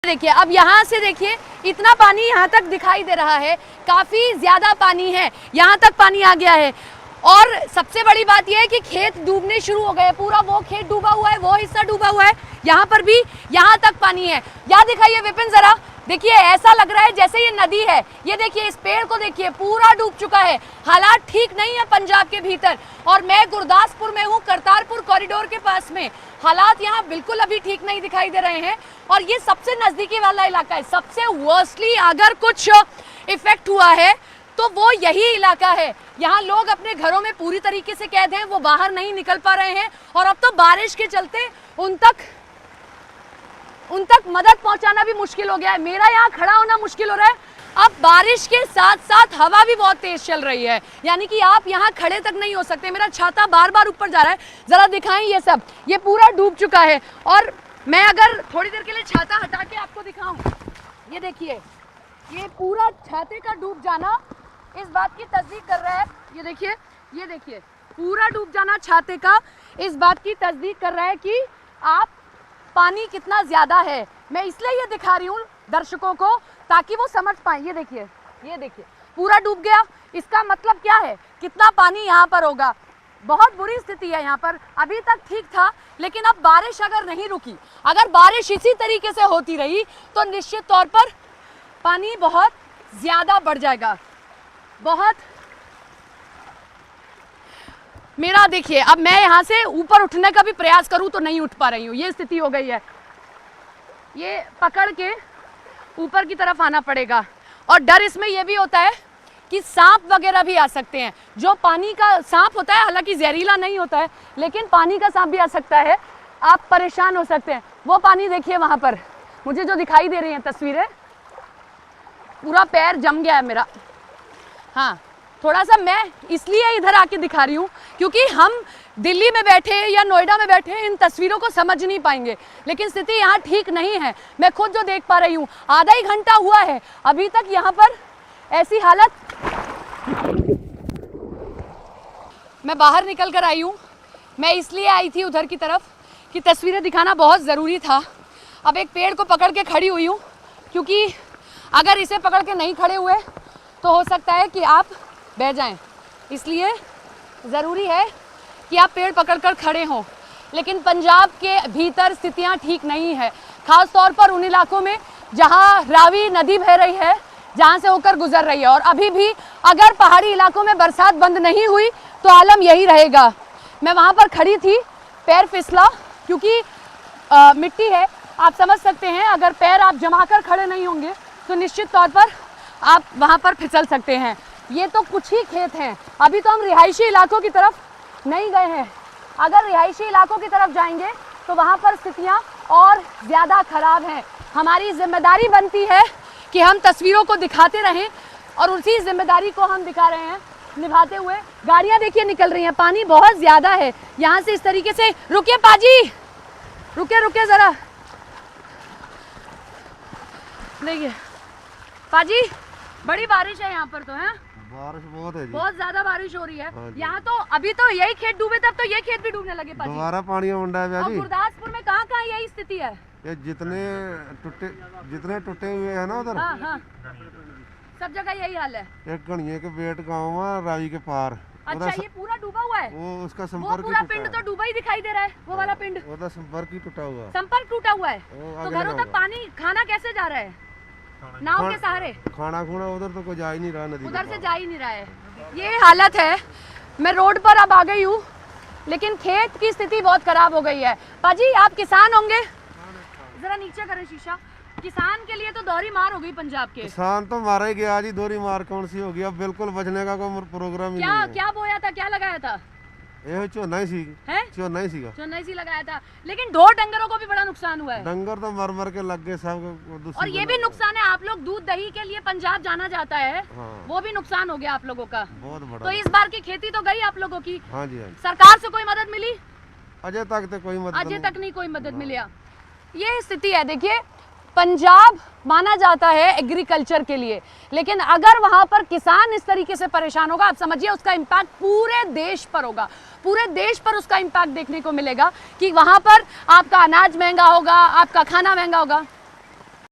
देखिए अब यहाँ से देखिए इतना पानी यहाँ तक दिखाई दे रहा है, काफी ज्यादा पानी है, यहाँ तक पानी आ गया है। और सबसे बड़ी बात यह है कि खेत डूबने शुरू हो गए, पूरा वो खेत डूबा हुआ है, वो हिस्सा डूबा हुआ है, यहाँ पर भी यहाँ तक पानी है। यहाँ दिखाइए विपिन जरा, देखिए ऐसा लग रहा है जैसे ये नदी है। ये देखिए इस पेड़ को देखिए पूरा डूब चुका है। हालात ठीक नहीं है पंजाब के भीतर, और मैं गुरदासपुर में हूँ, करतारपुर कॉरिडोर के पास में। हालात यहाँ बिल्कुल अभी ठीक नहीं दिखाई दे रहे हैं, और ये सबसे नजदीकी वाला इलाका है। सबसे वर्स्टली अगर कुछ इफेक्ट हुआ है तो वो यही इलाका है। यहाँ लोग अपने घरों में पूरी तरीके से कैद हैं, वो बाहर नहीं निकल पा रहे हैं, और अब तो बारिश के चलते उन तक मदद पहुंचाना भी मुश्किल हो गया है। मेरा यहाँ खड़ा होना मुश्किल हो रहा है। अब बारिश के साथ साथ हवा भी बहुत तेज चल रही है, यानी कि आप यहाँ खड़े तक नहीं हो सकते। मेरा छाता बार बार ऊपर जा रहा है, जरा दिखाएं ये सब, ये पूरा डूब चुका है। और मैं अगर थोड़ी देर के लिए छाता हटा के आपको दिखाऊं, ये देखिए ये पूरा छाते का डूब जाना इस बात की तस्दीक कर रहा है। ये देखिए पूरा डूब जाना छाते का इस बात की तस्दीक कर रहा है कि आप पानी कितना ज्यादा है। मैं इसलिए ये दिखा रही हूँ दर्शकों को ताकि वो समझ पाए। ये देखिए पूरा डूब गया। इसका मतलब क्या है, कितना पानी यहाँ पर होगा। बहुत बुरी स्थिति है यहाँ पर। अभी तक ठीक था, लेकिन अब बारिश अगर नहीं रुकी, अगर बारिश इसी तरीके से होती रही तो निश्चित तौर पर पानी बहुत ज्यादा बढ़ जाएगा। बहुत मेरा देखिए अब मैं यहाँ से ऊपर उठने का भी प्रयास करूँ तो नहीं उठ पा रही हूँ, ये स्थिति हो गई है। ये पकड़ के ऊपर की तरफ आना पड़ेगा। और डर इसमें यह भी होता है कि सांप वगैरह भी आ सकते हैं। जो पानी का सांप होता है, हालांकि जहरीला नहीं होता है, लेकिन पानी का सांप भी आ सकता है, आप परेशान हो सकते हैं। वो पानी देखिए वहाँ पर मुझे जो दिखाई दे रही हैं तस्वीरें, पूरा पैर जम गया है मेरा। हाँ, थोड़ा सा मैं इसलिए इधर आके दिखा रही हूँ क्योंकि हम दिल्ली में बैठे या नोएडा में बैठे इन तस्वीरों को समझ नहीं पाएंगे, लेकिन स्थिति यहाँ ठीक नहीं है। मैं खुद जो देख पा रही हूँ, आधा ही घंटा हुआ है अभी तक यहाँ पर ऐसी हालत। मैं बाहर निकल कर आई हूँ, मैं इसलिए आई थी उधर की तरफ कि तस्वीरें दिखाना बहुत ज़रूरी था। अब एक पेड़ को पकड़ के खड़ी हुई हूँ, क्योंकि अगर इसे पकड़ के नहीं खड़े हुए तो हो सकता है कि आप बह जाएं। इसलिए ज़रूरी है कि आप पेड़ पकड़कर खड़े हों। लेकिन पंजाब के भीतर स्थितियां ठीक नहीं है, ख़ास तौर पर उन इलाकों में जहां रावी नदी बह रही है, जहां से होकर गुजर रही है। और अभी भी अगर पहाड़ी इलाकों में बरसात बंद नहीं हुई तो आलम यही रहेगा। मैं वहाँ पर खड़ी थी, पैर फिसला, क्योंकि मिट्टी है, आप समझ सकते हैं। अगर पैर आप जमा कर खड़े नहीं होंगे तो निश्चित तौर पर आप वहाँ पर फिसल सकते हैं। ये तो कुछ ही खेत हैं, अभी तो हम रिहायशी इलाकों की तरफ नहीं गए हैं। अगर रिहायशी इलाकों की तरफ जाएंगे तो वहाँ पर स्थितियाँ और ज़्यादा खराब हैं। हमारी जिम्मेदारी बनती है कि हम तस्वीरों को दिखाते रहें, और उसी जिम्मेदारी को हम दिखा रहे हैं निभाते हुए। गाड़ियाँ देखिए निकल रही हैं, पानी बहुत ज़्यादा है यहाँ से। इस तरीके से रुकिए पाजी, रुकिए ज़रा, देखिए पाजी बड़ी बारिश है यहाँ पर तो, है बारिश बहुत है जी, बहुत ज्यादा बारिश हो रही है यहाँ तो। अभी तो यही खेत डूबे, तब तो ये खेत भी डूबने लगे पाजी। दोबारा पानी मंडा है और गुरदासपुर में कहाँ यही स्थिति है। ये जितने टूटे हुए हैं ना उधर, हाँ, सब जगह यही हाल है। एक गणिये के बेट गाँव है, रावी के पार। अच्छा, ये पूरा डूबा हुआ है। वो उसका वो संपर्क पूरा पिंड तो डूबा ही दिखाई दे रहा है, वो वाला पिंड, वो संपर्क ही टूटा हुआ, संपर्क टूटा हुआ है। तो घरों तक पानी, खाना कैसे जा रहा है? नाव के सहारे। खाना खुना उधर तो कोई जा ही नहीं रहा, नदी उधर से जा ही नहीं रहा है। ये हालत है। मैं रोड पर अब आ गई हूँ, लेकिन खेत की स्थिति बहुत खराब हो गई है। पाजी आप किसान होंगे, जरा नीचे करें शीशा। किसान के लिए तो दोहरी मार हो गई पंजाब के। किसान तो मारा ही गया जी, दोहरी मार कौन सी होगी, अब बिल्कुल बचने का कोई प्रोग्राम ही नहीं है। क्या बोया था, क्या लगाया था? ये झोना ही सी लगाया था, लेकिन ढोर डंगरों को भी बड़ा नुकसान हुआ है। डंगर तो मर के लग गए सब। और ये भी नुकसान है, आप लोग दूध दही के लिए पंजाब जाना जाता है, हाँ। वो भी नुकसान हो गया आप लोगों का, बहुत बड़ा। तो इस बार की खेती तो गई आप लोगों की। हाँ जी, सरकार से कोई मदद मिली? अजय तक तो कोई मदद नहीं कोई मदद मिला। ये स्थिति है। देखिए पंजाब माना जाता है एग्रीकल्चर के लिए, लेकिन अगर वहां पर किसान इस तरीके से परेशान होगा, आप समझिए उसका इम्पैक्ट पूरे देश पर होगा। पूरे देश पर उसका इम्पैक्ट देखने को मिलेगा कि वहां पर आपका अनाज महंगा होगा, आपका खाना महंगा होगा।